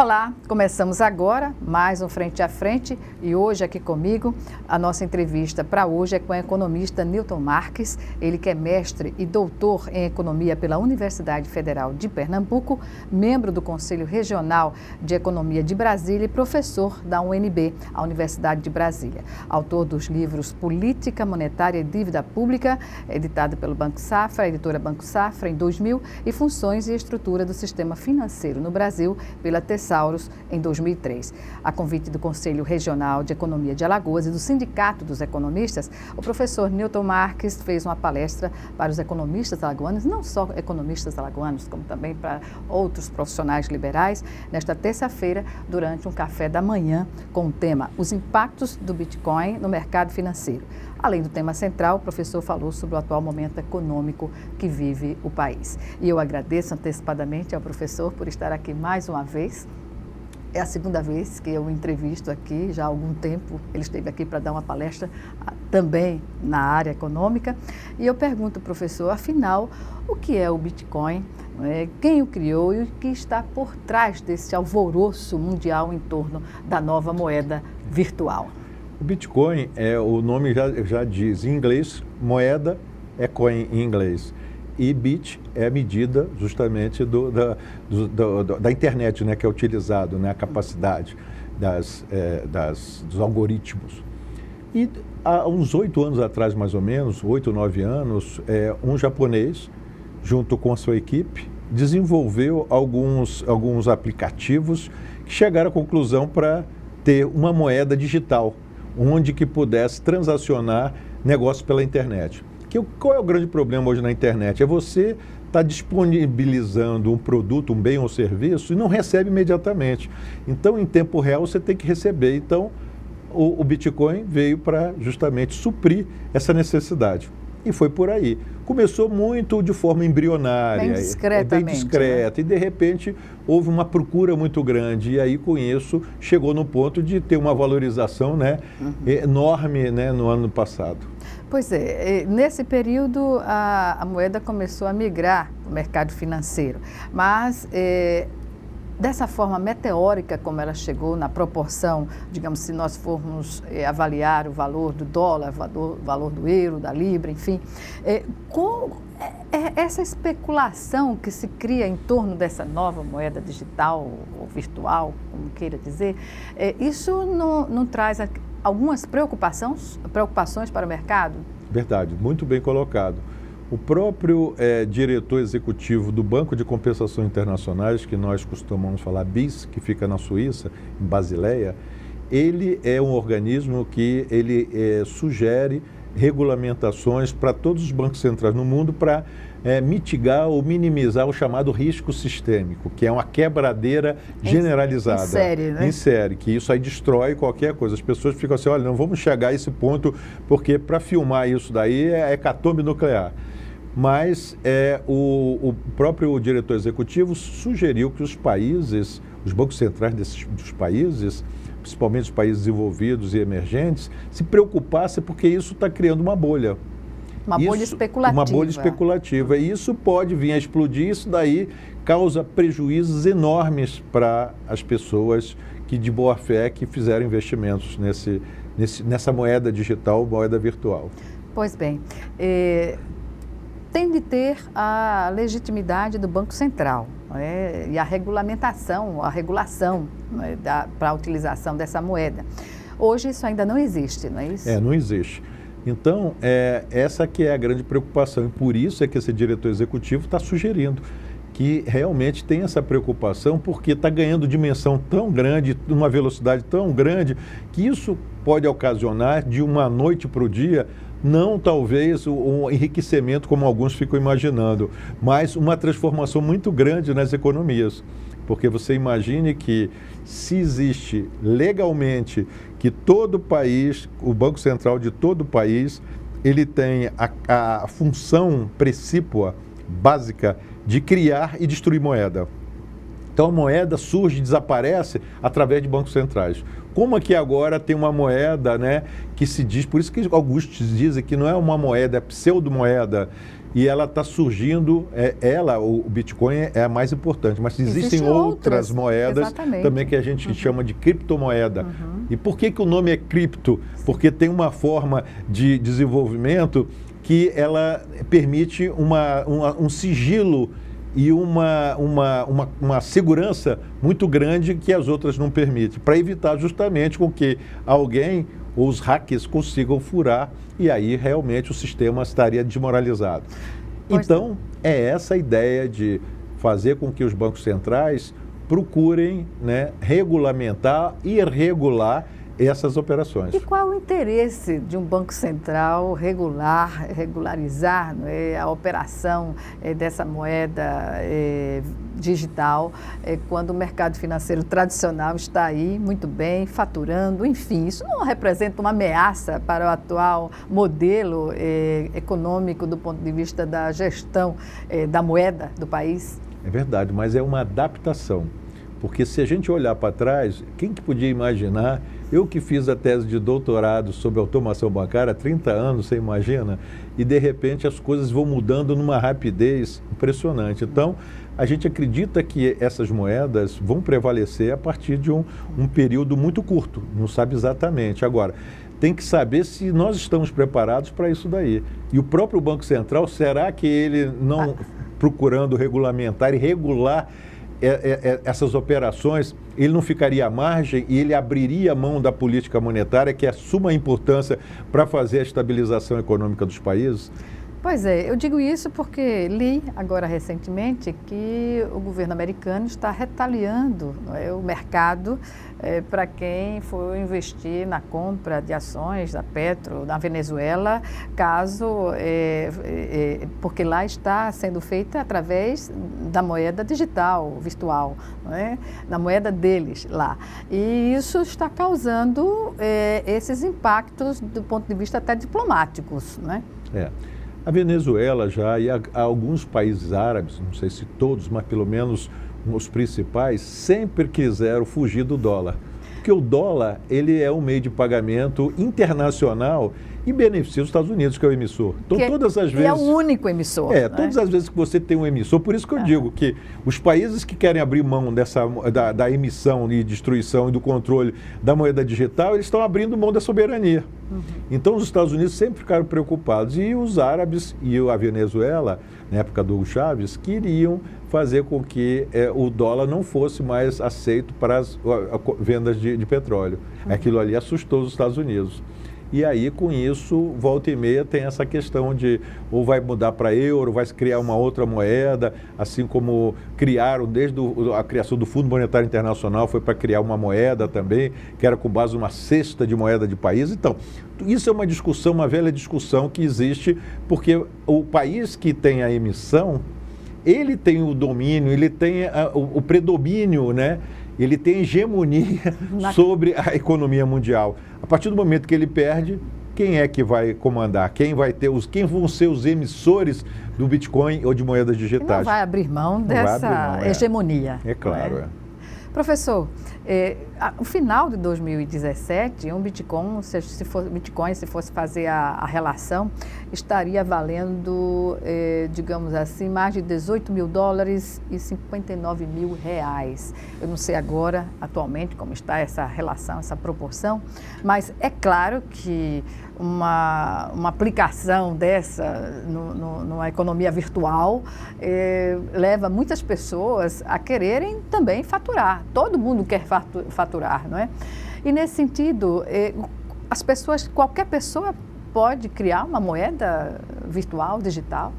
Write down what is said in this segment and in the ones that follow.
Olá, começamos agora mais um Frente a Frente e hoje aqui comigo a nossa entrevista para hoje é com o economista Newton Marques, ele que é mestre e doutor em economia pela Universidade Federal de Pernambuco, membro do Conselho Regional de Economia de Brasília e professor da UNB, a Universidade de Brasília. Autor dos livros Política Monetária e Dívida Pública, editado pelo Banco Safra, editora Banco Safra em 2000, e Funções e Estrutura do Sistema Financeiro no Brasil, pela Tesauros, em 2003. A convite do Conselho Regional de Economia de Alagoas e do Sindicato dos Economistas, o professor Newton Marques fez uma palestra para os economistas alagoanos, não só economistas alagoanos, como também para outros profissionais liberais, nesta terça-feira, durante um café da manhã, com o tema Os Impactos do Bitcoin no Mercado Financeiro. Além do tema central, o professor falou sobre o atual momento econômico que vive o país. E eu agradeço antecipadamente ao professor por estar aqui mais uma vez. É a segunda vez que eu o entrevisto aqui, já há algum tempo. Ele esteve aqui para dar uma palestra também na área econômica. E eu pergunto, professor, afinal, o que é o Bitcoin? Quem o criou e o que está por trás desse alvoroço mundial em torno da nova moeda virtual? O Bitcoin, o nome já diz, em inglês, moeda é coin em inglês. E bit é a medida justamente da internet, né, que é utilizado, né, a capacidade dos algoritmos. E há uns 8 anos atrás, mais ou menos, 8 ou 9 anos, um japonês, junto com a sua equipe, desenvolveu alguns aplicativos que chegaram à conclusão para ter uma moeda digital, onde que pudesse transacionar negócios pela internet. Qual é o grande problema hoje na internet? É você estar disponibilizando um produto, um bem ou serviço e não recebe imediatamente. Então, em tempo real, você tem que receber. Então, o Bitcoin veio para justamente suprir essa necessidade. E foi por aí. Começou muito de forma embrionária, bem discretamente, bem discreta, né? E de repente houve uma procura muito grande e aí com isso chegou no ponto de ter uma valorização, né, enorme, né, no ano passado. Pois é, nesse período a moeda começou a migrar para o mercado financeiro, mas dessa forma meteórica como ela chegou, na proporção, digamos, se nós formos avaliar o valor do dólar, o valor do euro, da libra, enfim, essa especulação que se cria em torno dessa nova moeda digital ou virtual, como queira dizer, isso não traz algumas preocupações para o mercado? Verdade, muito bem colocado. O próprio diretor executivo do Banco de Compensações Internacionais, que nós costumamos falar BIS, que fica na Suíça, em Basileia, ele é um organismo que ele sugere regulamentações para todos os bancos centrais no mundo para mitigar ou minimizar o chamado risco sistêmico, que é uma quebradeira generalizada. Em série, né? Em série, que isso aí destrói qualquer coisa. As pessoas ficam assim, olha, não vamos chegar a esse ponto, porque para filmar isso daí é hecatombe nuclear. Mas o próprio diretor executivo sugeriu que os países, os bancos centrais dos países, principalmente os países desenvolvidos e emergentes, se preocupassem porque isso está criando uma bolha. Uma bolha especulativa. Uma bolha especulativa. E isso pode vir a explodir, isso daí causa prejuízos enormes para as pessoas que de boa fé que fizeram investimentos nessa moeda digital, moeda virtual. Pois bem, tem de ter a legitimidade do Banco Central, e a regulamentação, a regulação, para a utilização dessa moeda. Hoje isso ainda não existe, não é isso? Não existe. Então, essa que é a grande preocupação e por isso é que esse diretor executivo está sugerindo que realmente tem essa preocupação porque está ganhando dimensão tão grande, uma velocidade tão grande, que isso pode ocasionar de uma noite para o dia, não talvez um enriquecimento como alguns ficam imaginando, mas uma transformação muito grande nas economias. Porque você imagine que se existe legalmente que todo país, o Banco Central de todo o país, ele tem a função precípua, básica, de criar e destruir moeda. Então a moeda surge e desaparece através de bancos centrais. Como aqui agora tem uma moeda, né, que se diz, por isso que alguns dizem que não é uma moeda, é pseudo-moeda, e ela está surgindo, o Bitcoin é a mais importante, mas existem outras moedas exatamente. Também que a gente chama de criptomoeda. E por que o nome é cripto? Porque tem uma forma de desenvolvimento que ela permite um sigilo e uma segurança muito grande que as outras não permitem, para evitar justamente com que alguém ou os hackers consigam furar e aí realmente o sistema estaria desmoralizado. Então, é essa a ideia de fazer com que os bancos centrais procurem, né, regulamentar e regular essas operações. E qual o interesse de um banco central regularizar, né, a operação dessa moeda digital, quando o mercado financeiro tradicional está aí muito bem, faturando, enfim, isso não representa uma ameaça para o atual modelo econômico do ponto de vista da gestão da moeda do país? É verdade, mas é uma adaptação, porque se a gente olhar para trás, quem que podia imaginar? Eu que fiz a tese de doutorado sobre automação bancária há 30 anos, você imagina? E de repente as coisas vão mudando numa rapidez impressionante. Então, a gente acredita que essas moedas vão prevalecer a partir de um período muito curto, não sabe exatamente. Agora, tem que saber se nós estamos preparados para isso daí. E o próprio Banco Central, será que ele não procurando regulamentar e regular essas operações, ele não ficaria à margem e ele abriria a mão da política monetária, que é de suma importância para fazer a estabilização econômica dos países? Pois é, eu digo isso porque li agora recentemente que o governo americano está retaliando, não é, o mercado para quem for investir na compra de ações da Petro, na Venezuela, caso, porque lá está sendo feita através da moeda digital, virtual, não é? Na moeda deles lá. E isso está causando esses impactos do ponto de vista até diplomáticos, não é? A Venezuela já e alguns países árabes, não sei se todos, mas pelo menos os principais, sempre quiseram fugir do dólar. Porque o dólar, ele é um meio de pagamento internacional e beneficia os Estados Unidos, que é o emissor. Então, todas as vezes... é o único emissor. Todas as vezes que você tem um emissor, por isso que eu digo que os países que querem abrir mão da emissão e destruição e do controle da moeda digital, eles estão abrindo mão da soberania. Então, os Estados Unidos sempre ficaram preocupados. E os árabes e a Venezuela, na época do Hugo Chávez, queriam fazer com que o dólar não fosse mais aceito para as vendas de petróleo. Aquilo ali assustou os Estados Unidos. E aí, com isso, volta e meia tem essa questão de ou vai mudar para euro, vai se criar uma outra moeda, assim como criaram desde a criação do Fundo Monetário Internacional, foi para criar uma moeda também, que era com base numa cesta de moeda de país. Então, isso é uma discussão, uma velha discussão que existe, porque o país que tem a emissão, ele tem o domínio, ele tem o predomínio, né? Ele tem hegemonia sobre a economia mundial. A partir do momento que ele perde, quem é que vai comandar? Quem vão ser os emissores do Bitcoin ou de moedas digitais? Não vai abrir mão dessa hegemonia. É claro, Professor, no final de 2017, um Bitcoin, se fosse fazer a relação, estaria valendo, digamos assim, mais de 18 mil dólares e 59 mil reais. Eu não sei agora, atualmente, como está essa relação, essa proporção, mas é claro que uma aplicação dessa numa economia virtual leva muitas pessoas a quererem também faturar. Todo mundo quer faturar, não é? E nesse sentido, qualquer pessoa pode criar uma moeda virtual, digital?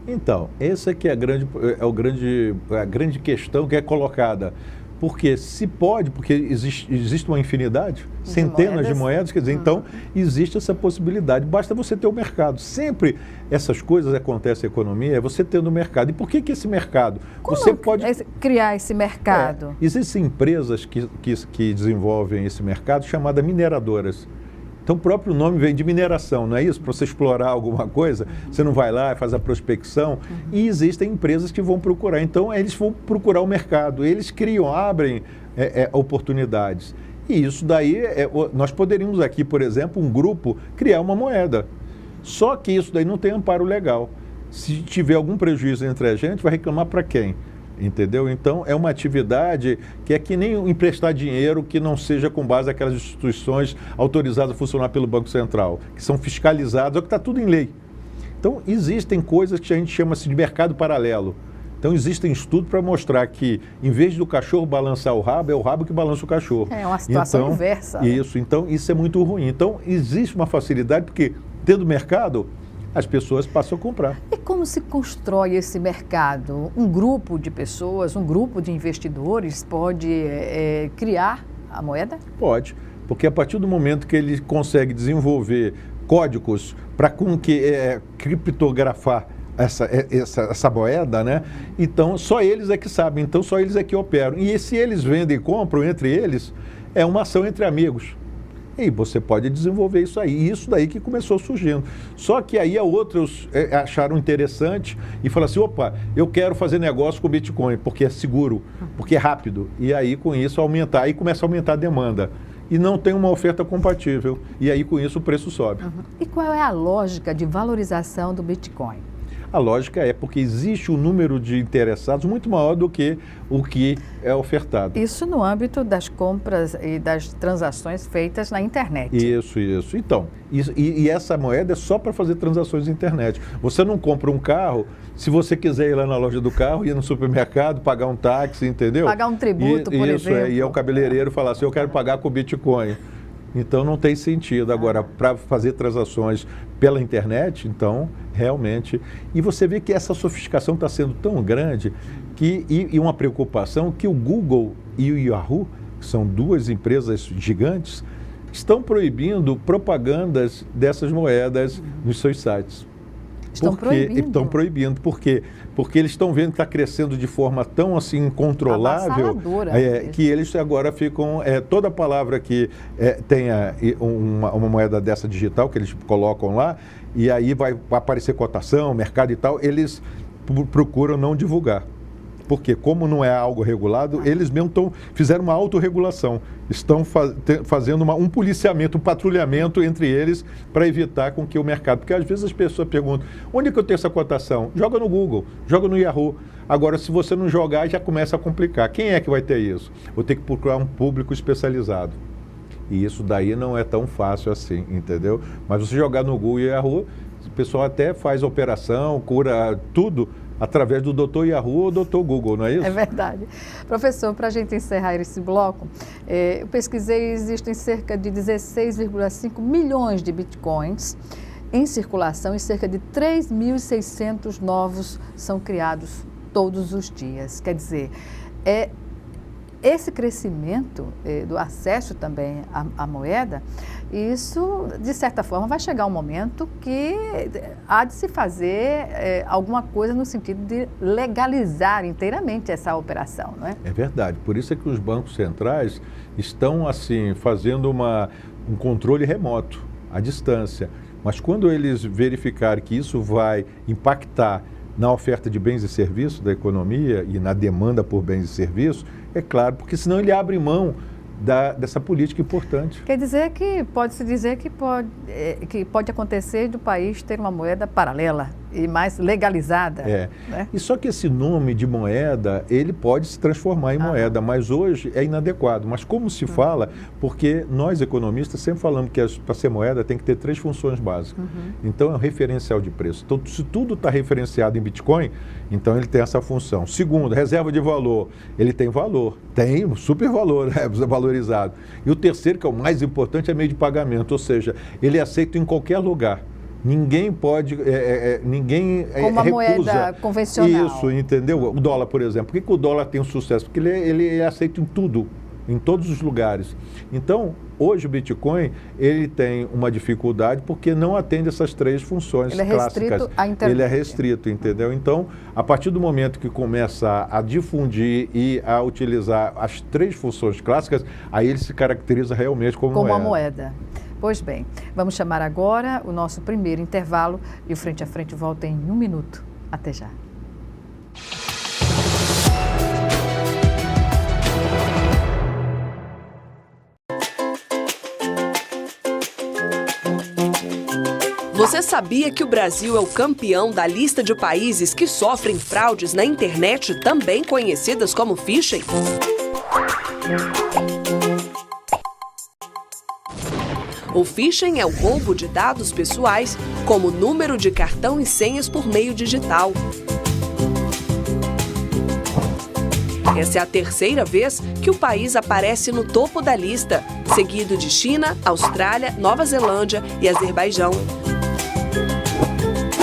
Então, essa aqui é a grande questão que é colocada. Porque se pode, porque existe uma infinidade, centenas de moedas, quer dizer, então existe essa possibilidade, basta você ter o mercado. Sempre essas coisas acontecem na economia, é você tendo o mercado. E por que esse mercado? Como você pode criar esse mercado? Existem empresas que desenvolvem esse mercado chamadas mineradoras. Então, o próprio nome vem de mineração, não é isso? Para você explorar alguma coisa, você não vai lá e faz a prospecção. E existem empresas que vão procurar. Então, eles vão procurar o mercado. Eles criam, abrem oportunidades. E isso daí, nós poderíamos aqui, por exemplo, um grupo, criar uma moeda. Só que isso daí não tem amparo legal. Se tiver algum prejuízo entre a gente, vai reclamar para quem? Entendeu? Então, é uma atividade que é que nem emprestar dinheiro que não seja com base naquelas instituições autorizadas a funcionar pelo Banco Central, que são fiscalizadas, ou que está tudo em lei. Então, existem coisas que a gente chama-se de mercado paralelo. Então, existem estudos para mostrar que, em vez do cachorro balançar o rabo, é o rabo que balança o cachorro. É uma situação inversa. Isso, então, isso é muito ruim. Então, existe uma facilidade, porque, tendo mercado, as pessoas passam a comprar. E como se constrói esse mercado? Um grupo de pessoas, um grupo de investidores pode criar a moeda? Pode, porque a partir do momento que ele consegue desenvolver códigos para criptografar essa moeda, né? Então, só eles é que sabem, então só eles é que operam. E se eles vendem e compram entre eles, é uma ação entre amigos. E você pode desenvolver isso aí. E isso daí que começou surgindo. Só que aí outros acharam interessante e falaram assim, opa, eu quero fazer negócio com Bitcoin, porque é seguro, porque é rápido. E aí, com isso, aumentar. Aí começa a aumentar a demanda. E não tem uma oferta compatível. E aí, com isso, o preço sobe. E qual é a lógica de valorização do Bitcoin? A lógica é porque existe um número de interessados muito maior do que o que é ofertado. Isso no âmbito das compras e das transações feitas na internet. Isso. Então, e essa moeda é só para fazer transações na internet. Você não compra um carro, se você quiser ir lá na loja do carro, ir no supermercado, pagar um táxi, entendeu? Pagar um tributo, por exemplo. E é o cabeleireiro falar assim, eu quero pagar com Bitcoin. Então, não tem sentido. Agora, para fazer transações pela internet, então, realmente... E você vê que essa sofisticação está sendo tão grande e uma preocupação que o Google e o Yahoo, que são duas empresas gigantes, estão proibindo propagandas dessas moedas nos seus sites. Estão proibindo. Por quê? Porque eles estão vendo que está crescendo de forma tão assim incontrolável que eles agora ficam... toda palavra que tenha uma moeda dessa digital que eles colocam lá, e aí vai aparecer cotação, mercado e tal, eles procuram não divulgar. Porque como não é algo regulado, eles mesmo fizeram uma autorregulação. Estão fazendo um policiamento, um patrulhamento entre eles para evitar com que o mercado... Porque às vezes as pessoas perguntam, onde é que eu tenho essa cotação? Joga no Google, joga no Yahoo. Agora, se você não jogar, já começa a complicar. Quem é que vai ter isso? Vou ter que procurar um público especializado. E isso daí não é tão fácil assim, entendeu? Mas você jogar no Google e Yahoo, o pessoal até faz operação, cura tudo, através do Dr. Yahoo ou Dr. Google, não é isso? É verdade. Professor, para a gente encerrar esse bloco, eu pesquisei, existem cerca de 16,5 milhões de bitcoins em circulação e cerca de 3.600 novos são criados todos os dias. Quer dizer, esse crescimento do acesso também à moeda, isso, de certa forma, vai chegar um momento que há de se fazer alguma coisa no sentido de legalizar inteiramente essa operação, não é? É verdade. Por isso é que os bancos centrais estão, assim, fazendo um controle remoto, à distância. Mas quando eles verificarem que isso vai impactar na oferta de bens e serviços da economia e na demanda por bens e serviços, é claro, porque senão ele abre mão dessa política importante. Quer dizer que pode-se dizer que pode acontecer do país ter uma moeda paralela e mais legalizada. Né? E só que esse nome de moeda, ele pode se transformar em moeda, mas hoje é inadequado. Mas como se fala, porque nós economistas sempre falamos que para ser moeda tem que ter 3 funções básicas. Então é um referencial de preço. Então se tudo está referenciado em Bitcoin, então ele tem essa função. Segundo, reserva de valor, ele tem valor, tem super valor, né? Valorizado. E o terceiro, que é o mais importante, é meio de pagamento, ou seja, ele é aceito em qualquer lugar. Ninguém pode, ninguém como uma moeda convencional. Isso, entendeu? O dólar, por exemplo. Por que o dólar tem um sucesso? Porque ele é aceito em tudo, em todos os lugares. Então, hoje o Bitcoin, ele tem uma dificuldade porque não atende essas 3 funções clássicas. Ele é restrito à internet. Ele é restrito, entendeu? Então, a partir do momento que começa a difundir e a utilizar as 3 funções clássicas, aí ele se caracteriza realmente como uma moeda. Pois bem, vamos chamar agora o nosso primeiro intervalo e o Frente a Frente volta em 1 minuto. Até já. Você sabia que o Brasil é o campeão da lista de países que sofrem fraudes na internet, também conhecidas como phishing? O phishing é o roubo de dados pessoais, como número de cartão e senhas por meio digital. Essa é a terceira vez que o país aparece no topo da lista, seguido de China, Austrália, Nova Zelândia e Azerbaijão.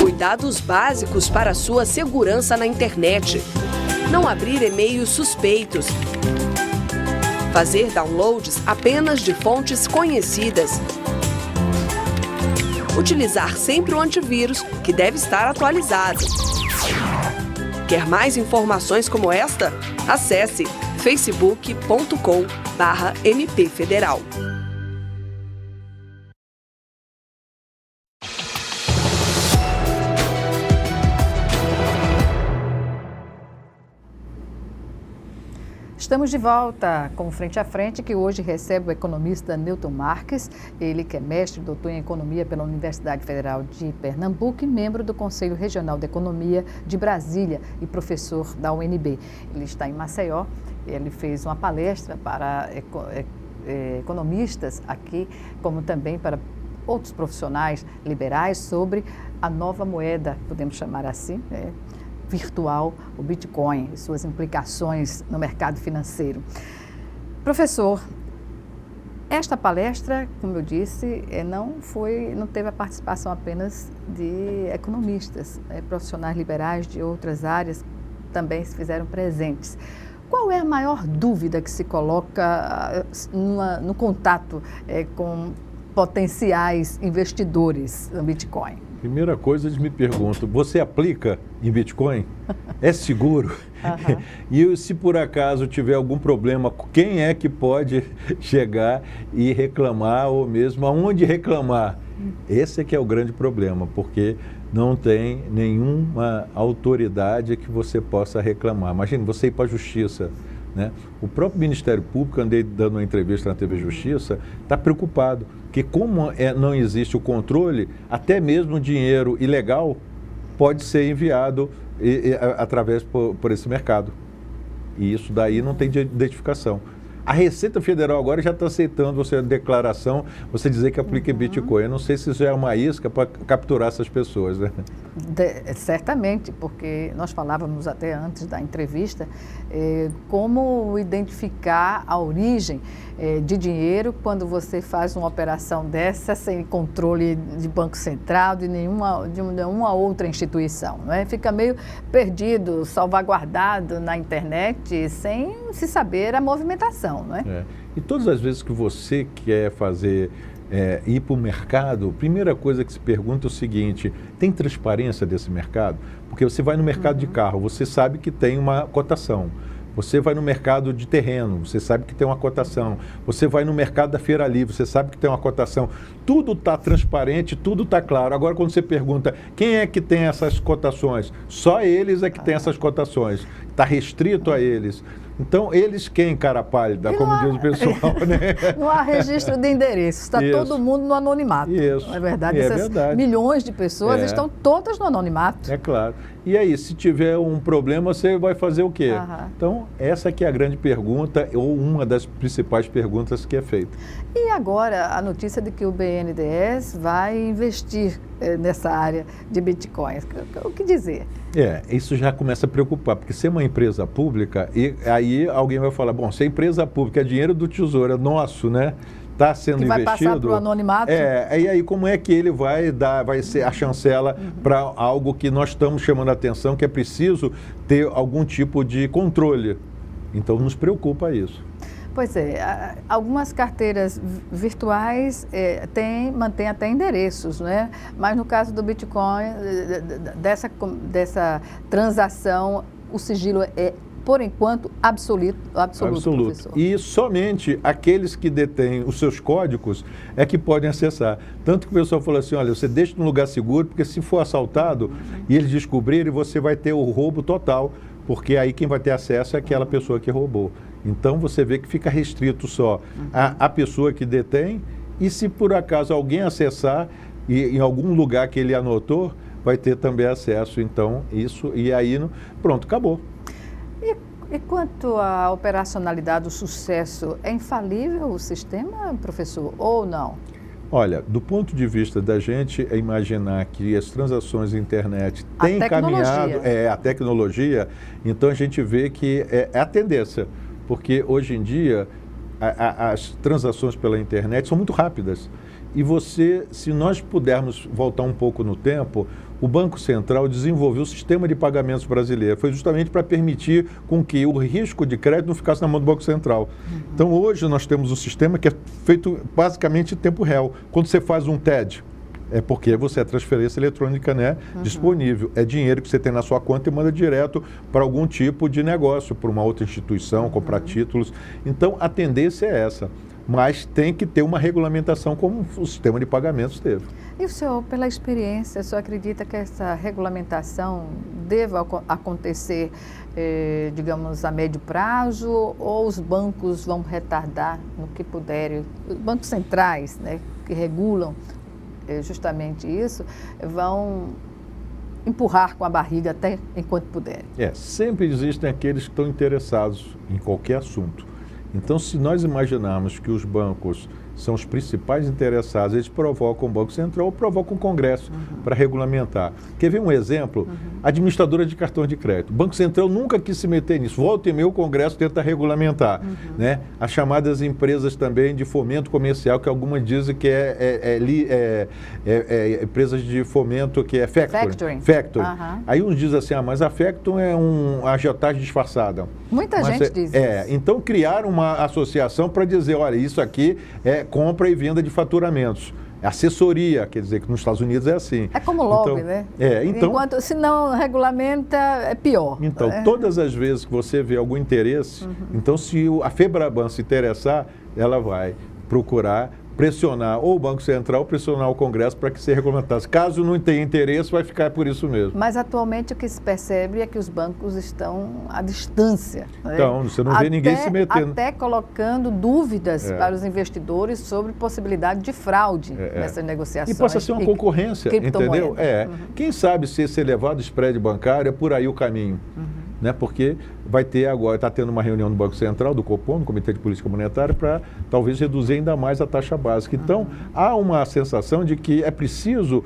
Cuidados básicos para a sua segurança na internet. Não abrir e-mails suspeitos. Fazer downloads apenas de fontes conhecidas. Utilizar sempre o antivírus, que deve estar atualizado. Quer mais informações como esta? Acesse facebook.com/mpfederal. Estamos de volta com o Frente a Frente, que hoje recebe o economista Newton Marques, ele que é mestre e doutor em Economia pela Universidade Federal de Pernambuco e membro do Conselho Regional de Economia de Brasília e professor da UNB. Ele está em Maceió, ele fez uma palestra para economistas aqui, como também para outros profissionais liberais sobre a nova moeda, podemos chamar assim, virtual, o Bitcoin e suas implicações no mercado financeiro. Professor, esta palestra, como eu disse, não teve a participação apenas de economistas, profissionais liberais de outras áreas também se fizeram presentes. Qual é a maior dúvida que se coloca no contato com potenciais investidores no Bitcoin? Primeira coisa, eles me perguntam, você aplica em Bitcoin? É seguro? Uhum. E se por acaso tiver algum problema, quem é que pode chegar e reclamar, ou mesmo aonde reclamar? Esse é que é o grande problema, porque não tem nenhuma autoridade que você possa reclamar. Imagina, você ir para a justiça, né? O próprio Ministério Público, andei dando uma entrevista na TV Justiça, está preocupado, porque como não existe o controle, até mesmo dinheiro ilegal pode ser enviado através por esse mercado. E isso daí não tem identificação. A Receita Federal agora já está aceitando você a declaração, você dizer que aplica em Bitcoin. Eu não sei se isso é uma isca para capturar essas pessoas, né? Certamente, porque nós falávamos até antes da entrevista como identificar a origem de dinheiro quando você faz uma operação dessa sem controle de Banco Central, de nenhuma outra instituição, não é? Fica meio perdido, salvaguardado na internet, sem se saber a movimentação, não é? E todas as vezes que você quer fazer ir para o mercado, a primeira coisa que se pergunta é o seguinte, tem transparência desse mercado? Porque você vai no mercado de carro, você sabe que tem uma cotação. Você vai no mercado de terreno, você sabe que tem uma cotação. Você vai no mercado da Feira Livre, você sabe que tem uma cotação. Tudo está transparente, tudo está claro. Agora, quando você pergunta quem é que tem essas cotações, só eles é que tem essas cotações. Está restrito a eles. Então, eles quem, cara pálida, como diz o pessoal, né? Não há registro de endereços, está todo mundo no anonimato. Isso. Não é verdade? Essas milhões de pessoas estão todas no anonimato. É claro. E aí, se tiver um problema, você vai fazer o quê? Então, essa aqui é a grande pergunta, ou uma das principais perguntas que é feita. E agora, a notícia de que o BNDES vai investir nessa área de bitcoins. O que dizer? Isso já começa a preocupar, porque se é uma empresa pública, e aí alguém vai falar, bom, se é empresa pública, é dinheiro do Tesouro, é nosso, né? Está sendo que vai investido. Passar para o anonimato. E aí como é que ele vai ser a chancela para algo que nós estamos chamando a atenção, que é preciso ter algum tipo de controle. Então nos preocupa isso. Pois é, algumas carteiras virtuais mantêm até endereços, né? Mas no caso do Bitcoin, dessa transação, o sigilo é por enquanto, absoluto, professor. E somente aqueles que detêm os seus códigos é que podem acessar. Tanto que o pessoal falou assim, olha, você deixa num lugar seguro, porque se for assaltado e eles descobrirem, você vai ter o roubo total, porque aí quem vai ter acesso é aquela pessoa que roubou. Então, você vê que fica restrito só a pessoa que detém, e se por acaso alguém acessar, e em algum lugar que ele anotou, vai ter também acesso. Então, isso, e aí, pronto, acabou. E quanto à operacionalidade, o sucesso, é infalível o sistema, professor, ou não? Olha, do ponto de vista da gente, é imaginar que as transações na internet têm caminhado, a tecnologia, então a gente vê que é a tendência, porque hoje em dia as transações pela internet são muito rápidas. E se nós pudermos voltar um pouco no tempo, o Banco Central desenvolveu o sistema de pagamentos brasileiro. Foi justamente para permitir com que o risco de crédito não ficasse na mão do Banco Central. Então, hoje nós temos um sistema que é feito basicamente em tempo real. Quando você faz um TED, é porque você é transferência eletrônica, né, disponível. É dinheiro que você tem na sua conta e manda direto para algum tipo de negócio, para uma outra instituição, comprar títulos. Então, a tendência é essa. Mas tem que ter uma regulamentação como o sistema de pagamentos teve. E o senhor, pela experiência, o senhor acredita que essa regulamentação deva acontecer, digamos, a médio prazo, ou os bancos vão retardar no que puderem? Os bancos centrais, né, que regulam justamente isso, vão empurrar com a barriga até enquanto puderem? Sempre existem aqueles que estão interessados em qualquer assunto. Então, se nós imaginarmos que os bancos são os principais interessados, eles provocam o Banco Central ou provocam o Congresso para regulamentar. Quer ver um exemplo? Administradora de cartão de crédito. O Banco Central nunca quis se meter nisso. Volta e meia o Congresso tenta regulamentar. Né? As chamadas empresas também de fomento comercial, que algumas dizem que empresas de fomento que é factoring. Aí uns dizem assim, mas a factoring é uma agiotagem disfarçada. Muita gente diz isso. Então criaram uma associação para dizer, olha, isso aqui é compra e venda de faturamentos. Assessoria, quer dizer que nos Estados Unidos é assim. É como lobby, né? Enquanto, se não regulamenta, é pior. Então, todas as vezes que você vê algum interesse, então se a FEBRABAN se interessar, ela vai procurar pressionar ou o Banco Central, pressionar o Congresso para que se regulamentasse. Caso não tenha interesse, vai ficar por isso mesmo. Mas atualmente o que se percebe é que os bancos estão à distância. Então, você não vê ninguém se metendo. Até colocando dúvidas para os investidores sobre possibilidade de fraude nessas negociações. E possa ser uma concorrência, entendeu? Quem sabe se esse elevado spread bancário é por aí o caminho. Né? Porque vai ter agora, está tendo uma reunião no Banco Central, do Copom, do Comitê de Política Monetária, para talvez reduzir ainda mais a taxa básica. Então, há uma sensação de que é preciso,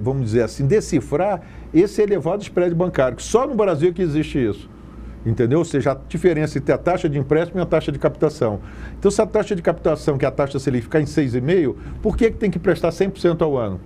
vamos dizer assim, decifrar esse elevado spread bancário, que só no Brasil que existe isso. Entendeu? Ou seja, a diferença entre a taxa de empréstimo e a taxa de captação. Então, se a taxa de captação, que é a taxa Selic, ficar em 6,5%, por que tem que prestar 100% ao ano?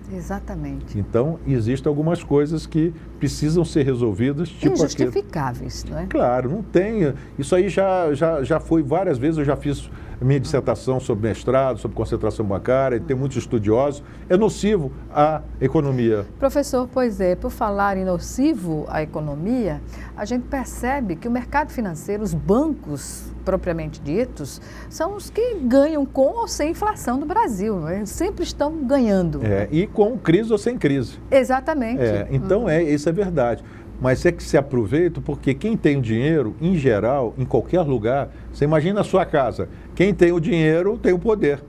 Exatamente. Então, existem algumas coisas que precisam ser resolvidas. Tipo injustificáveis, não é? Claro, não tem. Isso aí já foi várias vezes, eu já fiz minha dissertação sobre mestrado, sobre concentração bancária, tem muitos estudiosos. É nocivo à economia. Professor, pois é, por falar em nocivo à economia, a gente percebe que o mercado financeiro, os bancos propriamente ditos, são os que ganham com ou sem inflação do Brasil, não é? Sempre estão ganhando. E com crise ou sem crise. Exatamente. Então, isso é verdade. Mas é que se aproveita porque quem tem dinheiro, em geral, em qualquer lugar, você imagina a sua casa, quem tem o dinheiro tem o poder.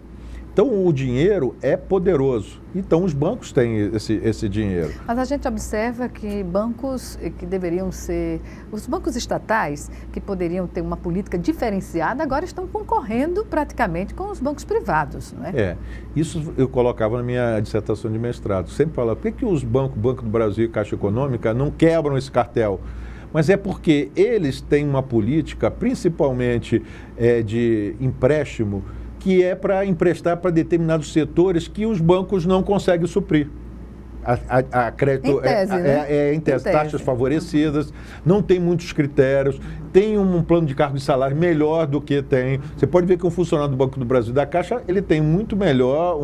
Então, o dinheiro é poderoso. Então, os bancos têm esse dinheiro. Mas a gente observa que bancos que deveriam ser... Os bancos estatais, que poderiam ter uma política diferenciada, agora estão concorrendo praticamente com os bancos privados, não é? Isso eu colocava na minha dissertação de mestrado. Sempre falava, por que os bancos, Banco do Brasil e Caixa Econômica, não quebram esse cartel? Mas é porque eles têm uma política, principalmente de empréstimo, que é para emprestar para determinados setores que os bancos não conseguem suprir. a crédito em tese, né? em tese, taxas favorecidas, não tem muitos critérios, tem um plano de cargo e salário melhor do que tem. Você pode ver que um funcionário do Banco do Brasil e da Caixa, ele tem muito melhor,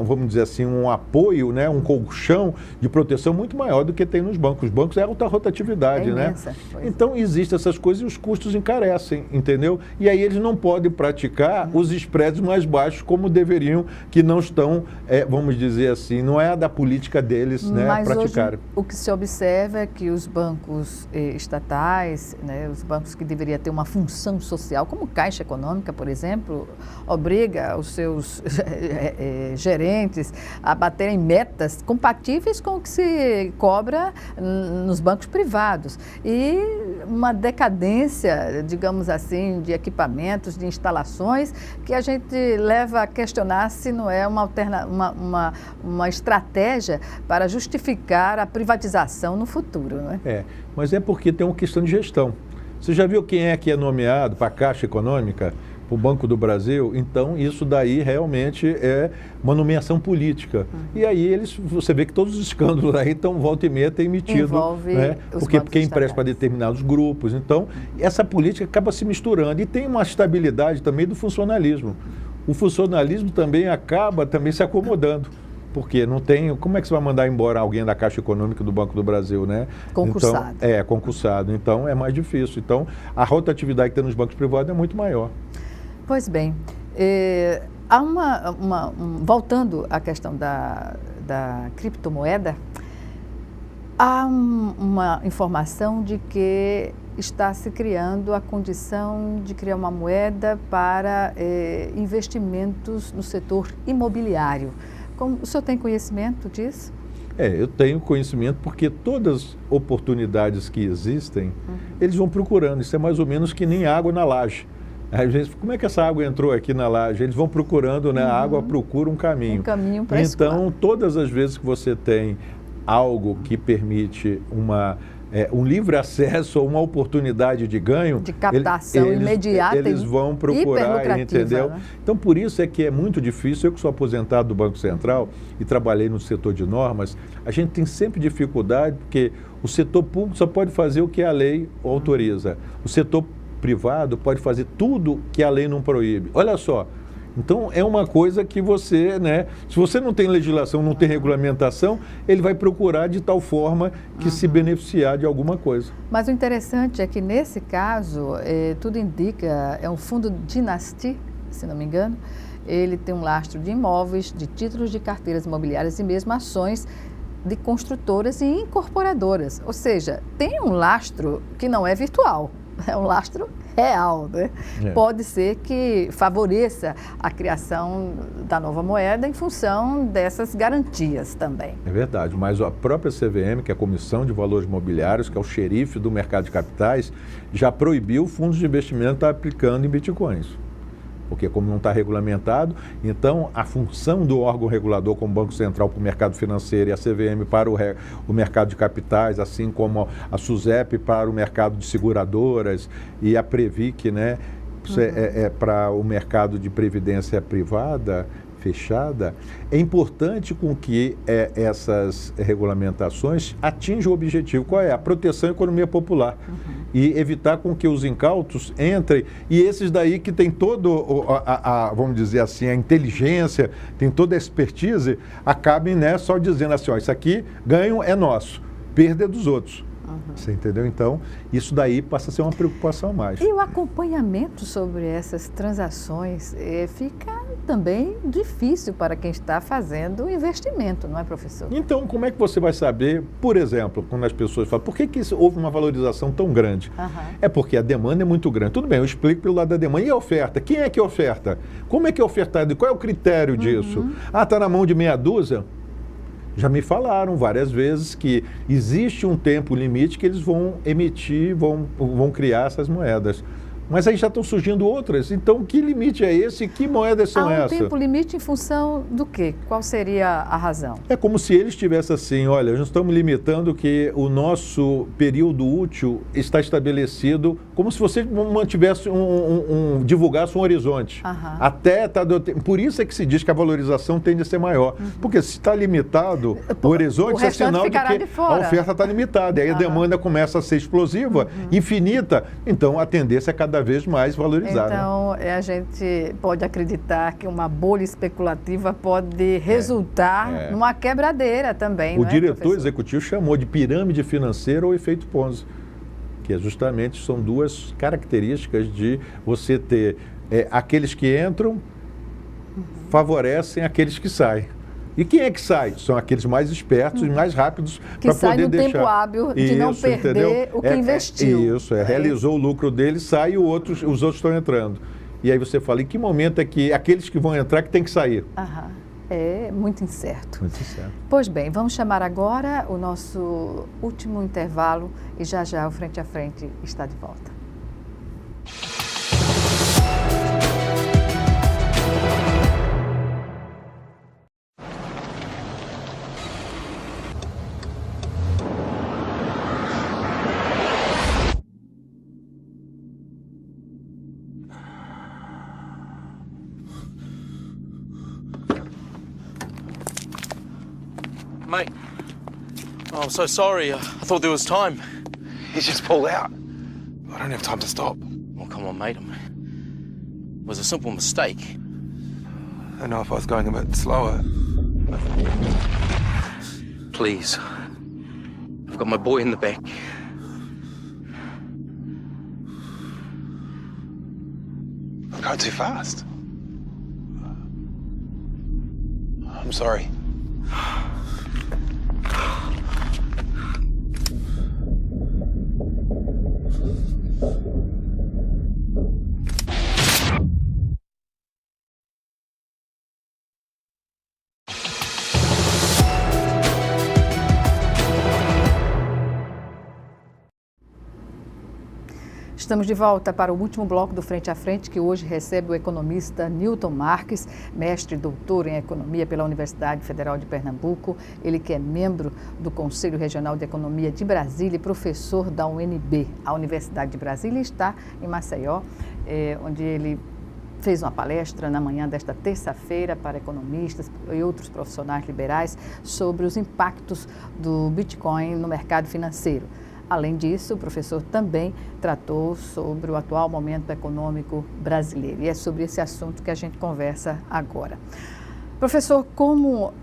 vamos dizer assim, um apoio, né, um colchão de proteção muito maior do que tem nos bancos. Os bancos é alta rotatividade, né? Então, existem essas coisas e os custos encarecem, entendeu? E aí eles não podem praticar os spreads mais baixos como deveriam, que não estão, vamos dizer assim, não é da política deles, né, praticarem. Hoje, o que se observa é que os bancos estatais, né, os bancos que deveriam ter uma função social, como Caixa Econômica, por exemplo, obriga os seus gerentes a baterem metas compatíveis com o que se cobra nos bancos privados. E uma decadência, digamos assim, de equipamentos, de instalações, que a gente leva a questionar se não é uma estratégia para justificar a privatização no futuro, não é? Mas é porque tem uma questão de gestão. Você já viu quem é que é nomeado para a Caixa Econômica, para o Banco do Brasil? Então, isso daí realmente é uma nomeação política. E aí você vê que todos os escândalos aí estão volta e meia tem emitido. Envolve né? Porque empresta para determinados grupos. Então, essa política acaba se misturando. E tem uma estabilidade também do funcionalismo. O funcionalismo também acaba se acomodando. Porque não tem... Como é que você vai mandar embora alguém da Caixa Econômica do Banco do Brasil, né? Concursado. Então, concursado. Então, é mais difícil. Então, a rotatividade que tem nos bancos privados é muito maior. Pois bem, há voltando à questão da criptomoeda, há uma informação de que está se criando a condição de criar uma moeda para investimentos no setor imobiliário. O senhor tem conhecimento disso? Eu tenho conhecimento porque todas as oportunidades que existem, eles vão procurando. Isso é mais ou menos que nem água na laje. Às vezes, como é que essa água entrou aqui na laje? Eles vão procurando, né? A água procura um caminho. Um caminho para Então, todas as vezes que você tem algo que permite um livre acesso ou uma oportunidade de ganho, de captação imediata, eles vão procurar, entendeu? Né? Então, por isso é que é muito difícil. Eu que sou aposentado do Banco Central e trabalhei no setor de normas, a gente tem sempre dificuldade porque o setor público só pode fazer o que a lei autoriza. O setor privado pode fazer tudo que a lei não proíbe. Olha só. Então, é uma coisa que você, né? Se você não tem legislação, não tem regulamentação, ele vai procurar de tal forma que se beneficiar de alguma coisa. Mas o interessante é que, nesse caso, tudo indica, é um fundo Dynasty, se não me engano, ele tem um lastro de imóveis, de títulos de carteiras imobiliárias e mesmo ações de construtoras e incorporadoras. Ou seja, tem um lastro que não é virtual, é um lastro real, né? Pode ser que favoreça a criação da nova moeda em função dessas garantias também. É verdade, mas a própria CVM, que é a Comissão de Valores Mobiliários, que é o xerife do mercado de capitais, já proibiu fundos de investimento estar aplicando em bitcoins. Porque como não está regulamentado, então a função do órgão regulador como Banco Central para o mercado financeiro e a CVM para o mercado de capitais, assim como a SUSEP para o mercado de seguradoras e a Previc, né, para o mercado de previdência privada, fechada, é importante com que essas regulamentações atinjam o objetivo. Qual é? A proteção à economia popular. E evitar com que os incautos entrem, e esses daí que tem todo, vamos dizer assim, a inteligência, tem toda a expertise, acabem, né, só dizendo assim, ó, isso aqui, ganho é nosso, perda é dos outros. Você entendeu? Então, isso daí passa a ser uma preocupação a mais. E o acompanhamento sobre essas transações fica também difícil para quem está fazendo o investimento, não é, professor? Então, como é que você vai saber, por exemplo, quando as pessoas falam, por que houve uma valorização tão grande? É porque a demanda é muito grande. Tudo bem, eu explico pelo lado da demanda. E a oferta? Quem é que oferta? Como é que é ofertado? Qual é o critério disso? Está na mão de meia dúzia? Já me falaram várias vezes que existe um tempo limite que eles vão emitir, vão criar essas moedas. Mas aí já estão surgindo outras. Então, que limite é esse? Que moedas são essas? Há um tempo limite em função do quê? Qual seria a razão? É como se eles tivessem assim, olha, nós estamos limitando que o nosso período útil está estabelecido como se você mantivesse divulgasse um horizonte. Até tá por isso é que se diz que a valorização tende a ser maior. Porque se está limitado o horizonte, é sinal de que a oferta está limitada. E aí a demanda começa a ser explosiva, infinita. Então, a tendência é cada vez mais valorizar. Então, a gente pode acreditar que uma bolha especulativa pode resultar numa quebradeira também. O diretor executivo chamou de pirâmide financeira ou efeito Ponzi, que justamente são duas características de você ter aqueles que entram favorecem aqueles que saem. E quem é que sai? São aqueles mais espertos e mais rápidos para poder deixar. Que sai no tempo hábil de não perder o que investiu. Realizou o lucro dele, sai e os outros estão entrando. E aí você fala, em que momento é que aqueles que vão entrar que tem que sair? É muito incerto. Muito incerto. Pois bem, vamos chamar agora o nosso último intervalo e já o Frente a Frente está de volta. Mate, oh, I'm so sorry. I thought there was time. He's just pulled out. I don't have time to stop. Well, come on, mate. It was a simple mistake. I know if I was going a bit slower. Please. I've got my boy in the back. I'm going too fast. I'm sorry. Estamos de volta para o último bloco do Frente a Frente, que hoje recebe o economista Newton Marques, mestre e doutor em economia pela Universidade Federal de Pernambuco. Ele que é membro do Conselho Regional de Economia de Brasília e professor da UNB, a Universidade de Brasília, está em Maceió, onde ele fez uma palestra na manhã desta terça-feira para economistas e outros profissionais liberais sobre os impactos do Bitcoin no mercado financeiro. Além disso, o professor também tratou sobre o atual momento econômico brasileiro. E é sobre esse assunto que a gente conversa agora. Professor, como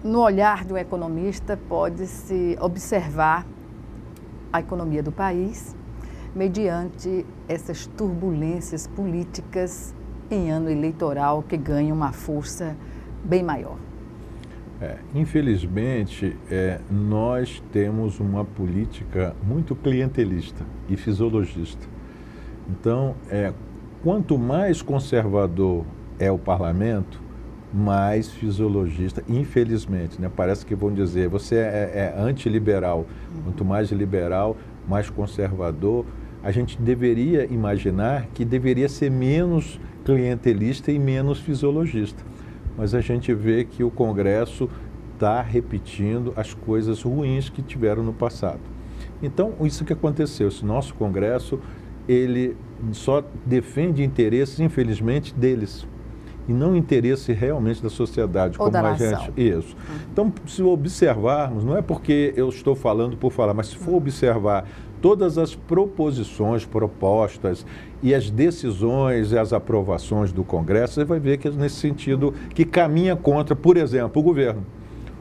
no olhar de um economista pode-se observar a economia do país mediante essas turbulências políticas em ano eleitoral que ganham uma força bem maior? Infelizmente, nós temos uma política muito clientelista e fisiologista. Então, quanto mais conservador é o parlamento, mais fisiologista, infelizmente, né? Parece que vão dizer, você é antiliberal. Quanto mais liberal, mais conservador. A gente deveria imaginar que deveria ser menos clientelista e menos fisiologista. Mas a gente vê que o Congresso está repetindo as coisas ruins que tiveram no passado. Então, isso que aconteceu, esse nosso Congresso, ele só defende interesses, infelizmente, deles, e não interesse realmente da sociedade. Ou como da a nação. gente. Isso. Então, se observarmos, não é porque eu estou falando por falar, mas se for observar todas as proposições, propostas e as decisões e as aprovações do Congresso, você vai ver que é nesse sentido que caminha contra, por exemplo, o governo.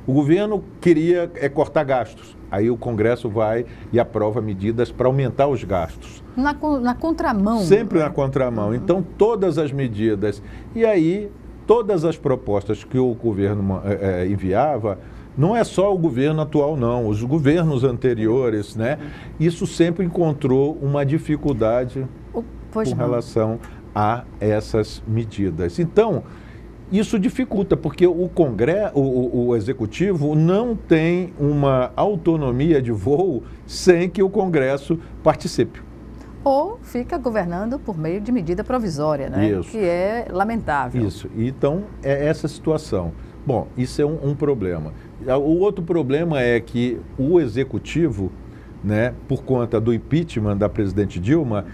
O governo queria cortar gastos, aí o Congresso vai e aprova medidas para aumentar os gastos. Na contramão. Sempre na contramão. Então, todas as medidas. E aí, todas as propostas que o governo enviava, não é só o governo atual, não, os governos anteriores, né? Isso sempre encontrou uma dificuldade com relação a essas medidas. Então, isso dificulta, porque o Congresso, o Executivo não tem uma autonomia de voo sem que o Congresso participe. ou fica governando por meio de medida provisória, né? Isso. Que é lamentável. Isso. Então, é essa situação. Bom, isso é um problema. O outro problema é que o executivo, né, por conta do impeachment da presidente Dilma,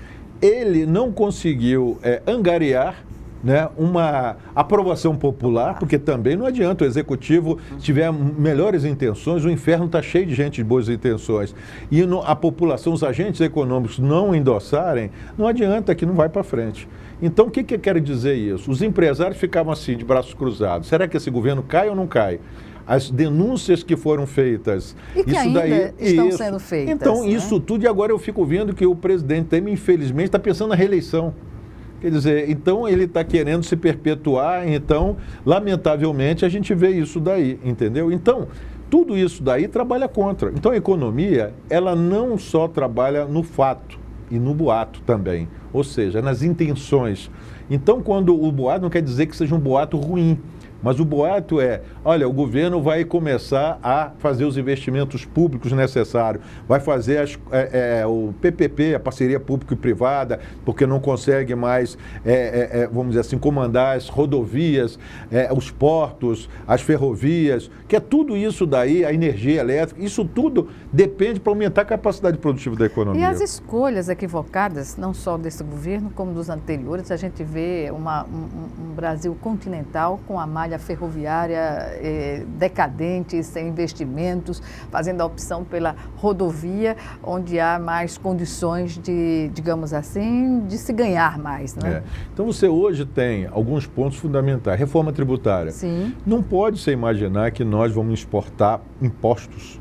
ele não conseguiu angariar, né, uma aprovação popular, porque também não adianta o executivo tiver melhores intenções, o inferno está cheio de gente de boas intenções, e a população, os agentes econômicos não endossarem, não adianta que não vai para frente. Então, o que eu quero dizer isso? Os empresários ficavam assim, de braços cruzados. Será que esse governo cai ou não cai? As denúncias que foram feitas... E que isso ainda daí, estão isso. sendo feitas. Então, né? isso tudo, e agora eu fico vendo que o presidente Temer, infelizmente, está pensando na reeleição. Quer dizer, então ele está querendo se perpetuar, então, lamentavelmente, a gente vê isso daí, entendeu? Então, tudo isso daí trabalha contra. Então, a economia, ela não só trabalha no fato e no boato também, ou seja, nas intenções. Então, quando o boato não quer dizer que seja um boato ruim, mas o boato é, olha, o governo vai começar a fazer os investimentos públicos necessários, vai fazer o PPP, a parceria público e privada, porque não consegue mais, vamos dizer assim, comandar as rodovias, os portos, as ferrovias, que é tudo isso daí, a energia elétrica, isso tudo depende para aumentar a capacidade produtiva da economia. E as escolhas equivocadas, não só desse governo, como dos anteriores, a gente vê um Brasil continental com a malha ferroviária decadente, sem investimentos, fazendo a opção pela rodovia, onde há mais condições de, digamos assim, de se ganhar mais, né? Então você hoje tem alguns pontos fundamentais. Reforma tributária. Sim. Não pode se imaginar que nós vamos exportar impostos,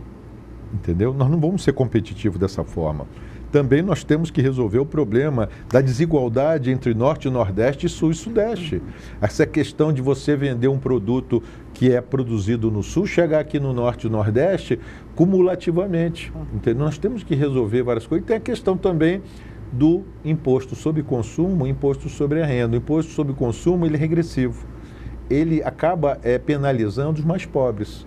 entendeu? Nós não vamos ser competitivos dessa forma. Também nós temos que resolver o problema da desigualdade entre Norte e Nordeste e Sul e Sudeste. Essa questão de você vender um produto que é produzido no Sul, chegar aqui no Norte e Nordeste cumulativamente. Entendeu? Nós temos que resolver várias coisas. E tem a questão também do imposto sobre consumo, imposto sobre a renda. O imposto sobre consumo, ele é regressivo. Ele acaba penalizando os mais pobres.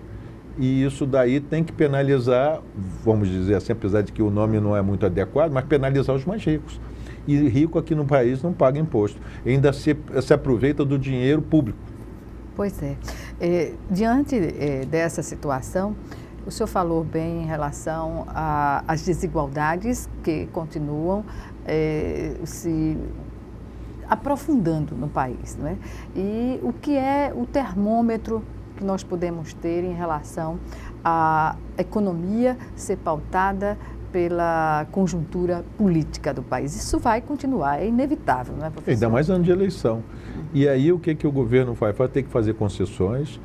E isso daí tem que penalizar, vamos dizer assim, apesar de que o nome não é muito adequado, mas penalizar os mais ricos. E rico aqui no país não paga imposto, ainda se aproveita do dinheiro público. Pois é. Diante dessa situação, o senhor falou bem em relação às desigualdades que continuam se aprofundando no país, não é? E o que é o termômetro que nós podemos ter em relação à economia ser pautada pela conjuntura política do país. Isso vai continuar, é inevitável, não é, professor? Ainda mais ano de eleição. E aí o que o governo faz? Vai ter que fazer concessões.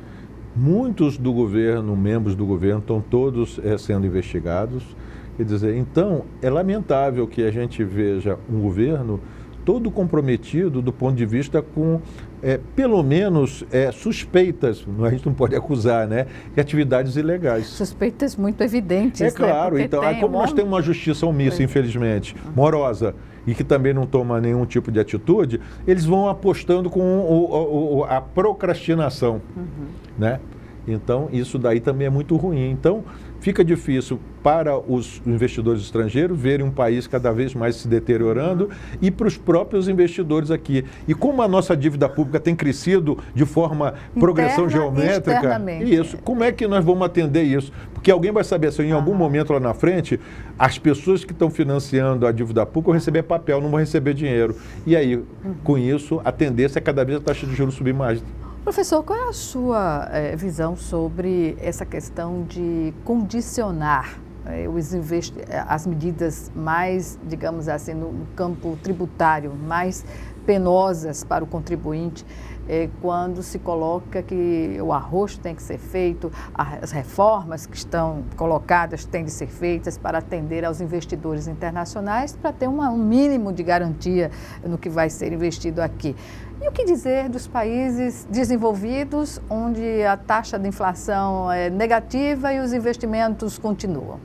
Muitos do governo, membros do governo, estão todos sendo investigados. Quer dizer, então, é lamentável que a gente veja um governo todo comprometido do ponto de vista com, pelo menos, suspeitas, a gente não pode acusar, né, de atividades ilegais. Suspeitas muito evidentes, É claro, né? então, como nós temos uma justiça omissa, infelizmente, morosa, e que também não toma nenhum tipo de atitude, eles vão apostando com a procrastinação, né? Então, isso daí também é muito ruim. Então, fica difícil para os investidores estrangeiros verem um país cada vez mais se deteriorando e para os próprios investidores aqui. E como a nossa dívida pública tem crescido de forma progressão geométrica, isso, como é que nós vamos atender isso? Porque alguém vai saber se em algum momento lá na frente as pessoas que estão financiando a dívida pública vão receber papel, não vão receber dinheiro. E aí, com isso, a tendência é cada vez a taxa de juros subir mais. Professor, qual é a sua visão sobre essa questão de condicionar as medidas mais, digamos assim, no campo tributário, mais penosas para o contribuinte, quando se coloca que o arroz tem que ser feito, as reformas que estão colocadas têm de ser feitas para atender aos investidores internacionais, para ter um mínimo de garantia no que vai ser investido aqui. E o que dizer dos países desenvolvidos, onde a taxa de inflação é negativa e os investimentos continuam?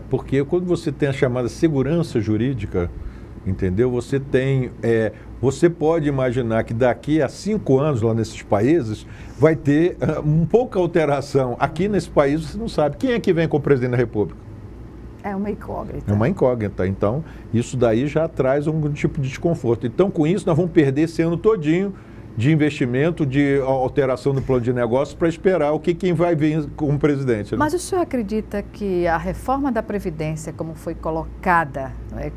Porque quando você tem a chamada segurança jurídica, entendeu? Você tem, você pode imaginar que daqui a 5 anos lá nesses países vai ter um pouca alteração. Aqui nesse país você não sabe quem é que vem com o presidente da República. É uma incógnita. É uma incógnita. Então, isso daí já traz algum tipo de desconforto. Então, com isso, nós vamos perder esse ano todinho de investimento, de alteração do plano de negócio para esperar o que quem vai vir como presidente. Né? Mas o senhor acredita que a reforma da Previdência, como foi colocada,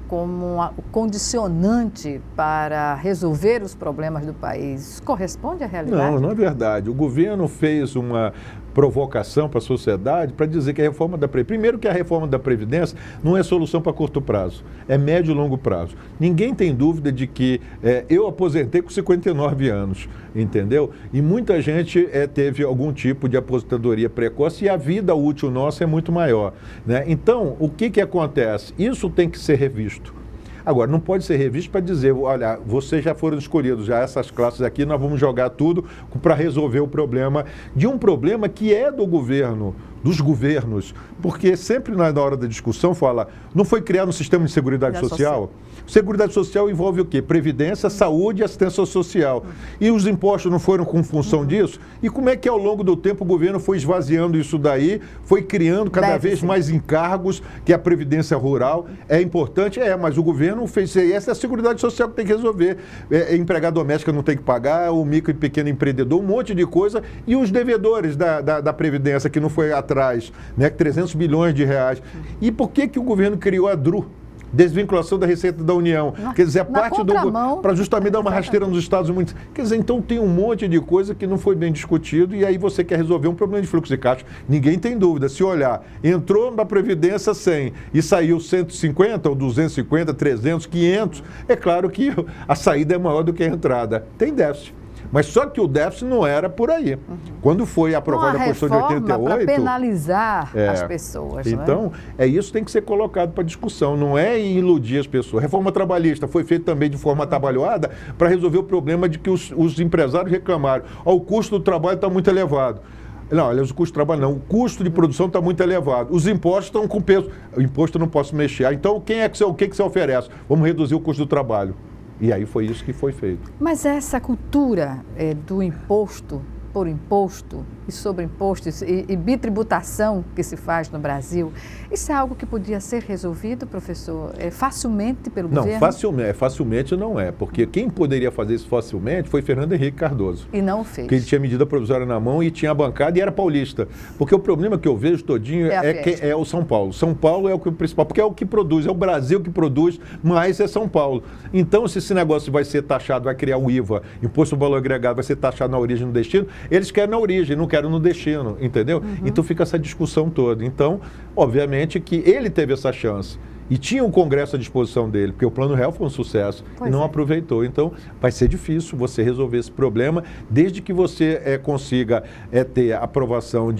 como o condicionante para resolver os problemas do país, corresponde à realidade? Não é verdade. O governo fez uma provocação para a sociedade para dizer que a reforma da Previdência... Primeiro que a reforma da Previdência não é solução para curto prazo, é médio e longo prazo. Ninguém tem dúvida de que eu aposentei com 59 anos, entendeu? E muita gente teve algum tipo de aposentadoria precoce e a vida útil nossa é muito maior, né? Então, o que acontece? Isso tem que ser revisto. Agora, não pode ser revisto para dizer, olha, vocês já foram escolhidos, já essas classes aqui, nós vamos jogar tudo para resolver o problema, de um problema que é do governo, dos governos, porque sempre na hora da discussão fala, não foi criado um sistema de seguridade social? Seguridade social envolve o quê? Previdência, saúde e assistência social. E os impostos não foram com função disso? E como é que ao longo do tempo o governo foi esvaziando isso daí, foi criando cada vez mais encargos, que a previdência rural é importante? Mas o governo fez, essa é a seguridade social que tem que resolver. Empregada doméstica não tem que pagar, o micro e pequeno empreendedor, um monte de coisa, e os devedores da previdência que não foi atrás, né, 300 bilhões de reais. E por que o governo criou a DRU? Desvinculação da Receita da União. Quer dizer, a parte para justamente dar uma rasteira nos Estados Unidos. Quer dizer, então tem um monte de coisa que não foi bem discutido e aí você quer resolver um problema de fluxo de caixa. Ninguém tem dúvida. Se olhar, entrou na Previdência 100 e saiu 150 ou 250, 300, 500, é claro que a saída é maior do que a entrada. Tem déficit. Mas só que o déficit não era por aí. Quando foi aprovada a Constituição de 88... para penalizar as pessoas. Então, isso tem que ser colocado para discussão, não é iludir as pessoas. Reforma trabalhista foi feita também de forma atabalhoada para resolver o problema de que os empresários reclamaram. O custo do trabalho está muito elevado. Não, aliás, o custo do trabalho não. O custo de produção está muito elevado. Os impostos estão com peso. O imposto eu não posso mexer. Então, o que você oferece? Vamos reduzir o custo do trabalho. E aí foi isso que foi feito. Mas essa cultura do imposto por imposto e sobre impostos e bitributação que se faz no Brasil, isso é algo que podia ser resolvido, professor, facilmente pelo governo? Não, facilmente não é, porque quem poderia fazer isso facilmente foi Fernando Henrique Cardoso. E não o fez. Porque ele tinha medida provisória na mão e tinha a bancada e era paulista. Porque o problema que eu vejo todinho é o São Paulo. São Paulo é o principal, porque é o que produz, é o Brasil que produz, mas é São Paulo. Então, se esse negócio vai ser taxado, vai criar o IVA, Imposto sobre Valor Agregado, vai ser taxado na origem e no destino, eles querem na origem, não querem no destino, entendeu? Então fica essa discussão toda. Então, obviamente que ele teve essa chance e tinha um Congresso à disposição dele, porque o Plano Real foi um sucesso e não aproveitou. Então, vai ser difícil você resolver esse problema, desde que você consiga ter a aprovação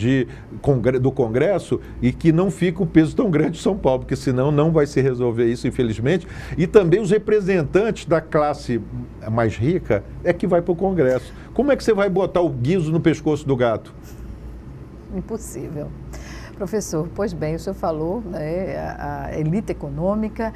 do Congresso e que não fique o peso tão grande de São Paulo, porque senão não vai se resolver isso, infelizmente. E também os representantes da classe mais rica que vai para o Congresso. Como é que você vai botar o guiso no pescoço do gato? Impossível. Professor, pois bem, o senhor falou, a elite econômica,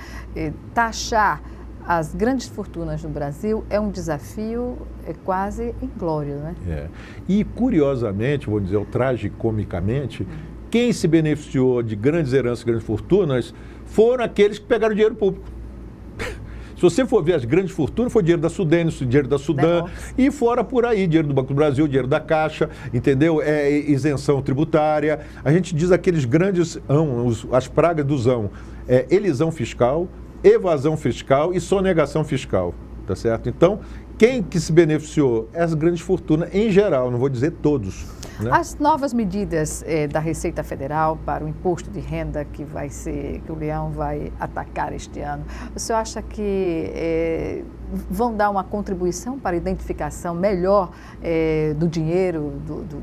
taxar as grandes fortunas no Brasil é um desafio quase inglório, né? E, curiosamente, vou dizer, tragicomicamente, quem se beneficiou de grandes heranças, grandes fortunas, foram aqueles que pegaram dinheiro público. Se você for ver as grandes fortunas, foi dinheiro da Sudene, dinheiro da Sudam e fora por aí, dinheiro do Banco do Brasil, dinheiro da Caixa, entendeu? Isenção tributária. A gente diz aqueles grandes as pragas do elisão fiscal, evasão fiscal e sonegação fiscal, tá certo? Então, quem que se beneficiou? As grandes fortunas em geral, não vou dizer todos. Né? As novas medidas da Receita Federal para o imposto de renda que o Leão vai atacar este ano, o senhor acha que vão dar uma contribuição para a identificação melhor do dinheiro,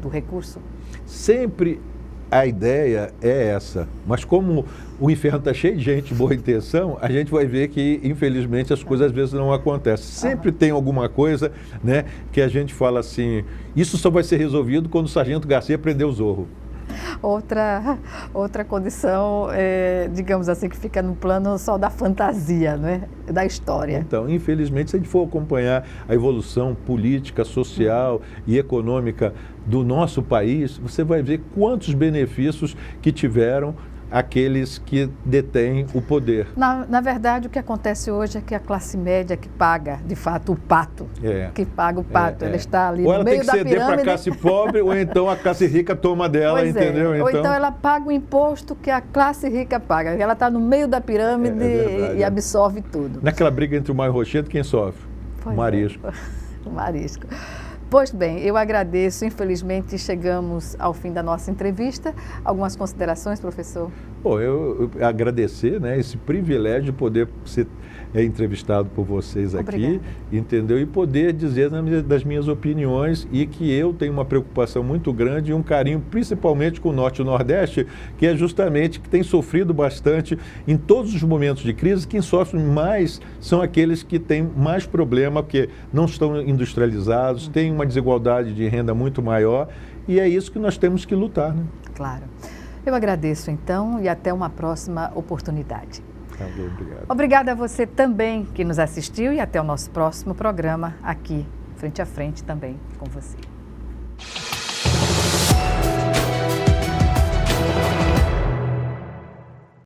do recurso? Sempre a ideia é essa, mas como o inferno está cheio de gente de boa intenção, a gente vai ver que, infelizmente, as coisas às vezes não acontecem. Sempre tem alguma coisa, né, que a gente fala assim, isso só vai ser resolvido quando o Sargento Garcia prender o Zorro. Outra condição, digamos assim, que fica no plano só da fantasia, né? Da história. Então, infelizmente, se a gente for acompanhar a evolução política, social e econômica do nosso país, você vai ver quantos benefícios que tiveram aqueles que detêm o poder. Na verdade, o que acontece hoje é que a classe média que paga, de fato, o pato, que paga o pato, ela está ali ou no meio da pirâmide. Ou ela tem que ceder para a classe pobre, ou então a classe rica toma dela, pois entendeu? Ou então ela paga o imposto que a classe rica paga. Ela está no meio da pirâmide e absorve tudo. Naquela briga entre o mar e o rochedo, quem sofre? O marisco. O marisco. Pois bem, eu agradeço. Infelizmente, chegamos ao fim da nossa entrevista. Algumas considerações, professor? Bom, eu agradecer, né, esse privilégio de poder ser entrevistado por vocês aqui, entendeu? E poder dizer das minhas opiniões, e que eu tenho uma preocupação muito grande e um carinho, principalmente com o Norte e o Nordeste, que é justamente que tem sofrido bastante em todos os momentos de crise. Quem sofre mais são aqueles que têm mais problema, porque não estão industrializados, têm uma desigualdade de renda muito maior, e é isso que nós temos que lutar, né? Claro. Eu agradeço, então, e até uma próxima oportunidade. Obrigado. Obrigada a você também que nos assistiu, e até o nosso próximo programa aqui, Frente a Frente, também com você.